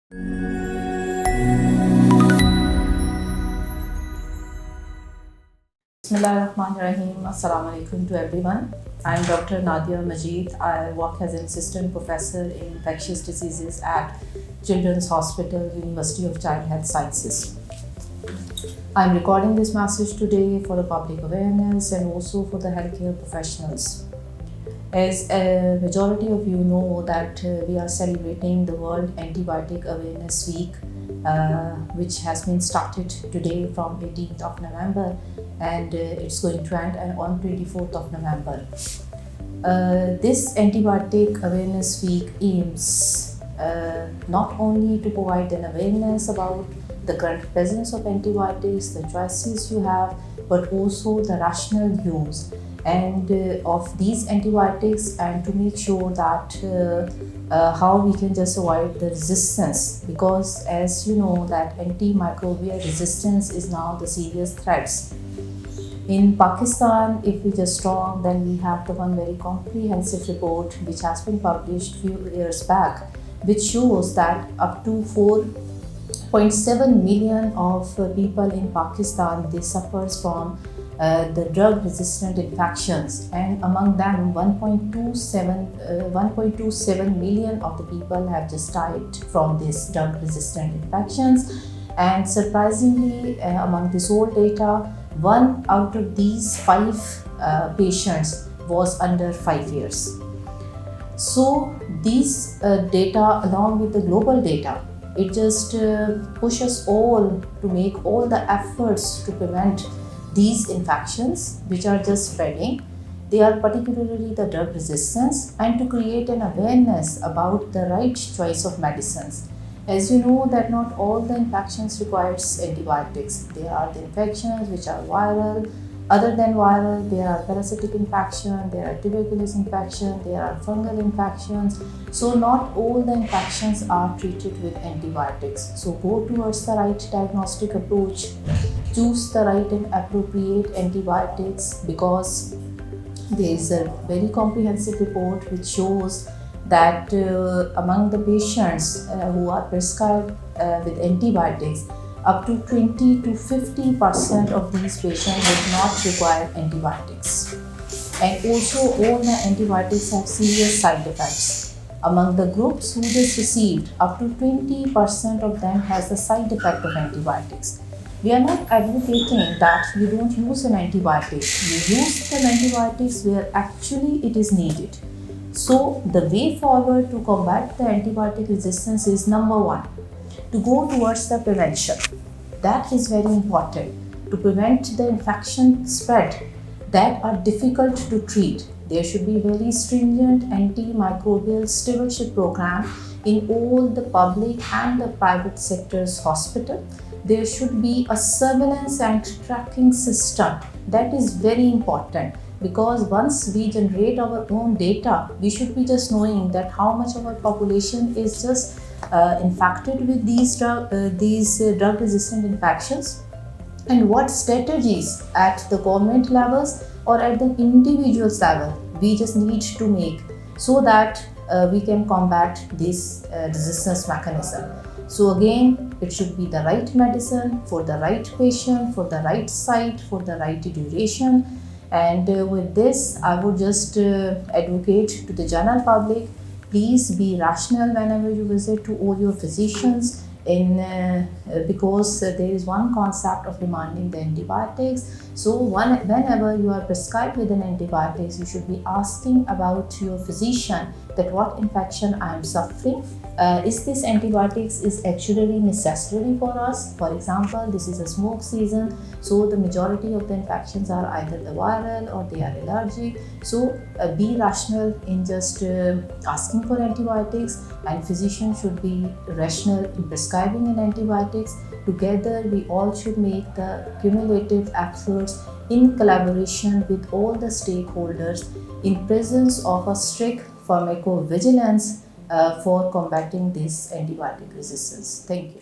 Bismillahirrahmanirrahim. Assalamu alaikum to everyone. I am Dr. Nadia Majeed. I work as an assistant professor in infectious diseases at Children's Hospital, University of Child Health Sciences. I am recording this message today for the public awareness and also for the healthcare professionals. As a majority of you know that we are celebrating the World Antibiotic Awareness Week, which has been started today from 18th of November and it's going to end on 24th of November. This Antibiotic Awareness Week aims not only to provide an awareness about the current presence of antibiotics, the choices you have, but also the rational use and of these antibiotics, and to make sure that how we can just avoid the resistance, because as you know that antimicrobial resistance is now the serious threats. In Pakistan, if we just talk, then we have the one very comprehensive report which has been published few years back, which shows that up to 4.7 million of people in Pakistan, they suffers from the drug-resistant infections, and among them 1.27 million of the people have just died from these drug-resistant infections. And surprisingly, among this whole data, 1 out of these 5 patients was under 5 years. So these data, along with the global data, it just pushes all to make all the efforts to prevent these infections which are just spreading. They are particularly the drug resistance, and to create an awareness about the right choice of medicines. As you know that not all the infections requires antibiotics. There are the infections which are viral. Other than viral, there are parasitic infection, there are tuberculosis infection, there are fungal infections. So not all the infections are treated with antibiotics. So go towards the right diagnostic approach. Choose the right and appropriate antibiotics, because there is a very comprehensive report which shows that among the patients who are prescribed with antibiotics, up to 20 to 50% of these patients would not require antibiotics. And also all the antibiotics have serious side effects. Among the groups who just received, up to 20% of them has the side effect of antibiotics. We are not advocating that you don't use an antibiotic. You use the antibiotics where actually it is needed. So the way forward to combat the antibiotic resistance is number 1, to go towards the prevention. That is very important, to prevent the infection spread that are difficult to treat. There should be very stringent antimicrobial stewardship program in all the public and the private sectors hospital. There should be a surveillance and tracking system. That is very important, because once we generate our own data, we should be just knowing that how much of our population is just infected with these drug-resistant infections, and what strategies at the government levels or at the individuals level we just need to make, so that we can combat this resistance mechanism. So again, it should be the right medicine for the right patient, for the right site, for the right duration. And with this, I would just advocate to the general public, please be rational whenever you visit to all your physicians, because there is one concept of demanding the antibiotics. So whenever you are prescribed with an antibiotics, you should be asking about your physician that what infection I am suffering. Is this antibiotics is actually necessary for us? For example, this is a smoke season, so the majority of the infections are either the viral or they are allergic. So be rational in just asking for antibiotics, and physician should be rational in prescribing an antibiotics. Together, we all should make the cumulative efforts in collaboration with all the stakeholders in presence of a strict pharmacovigilance for combating this antibiotic resistance. Thank you.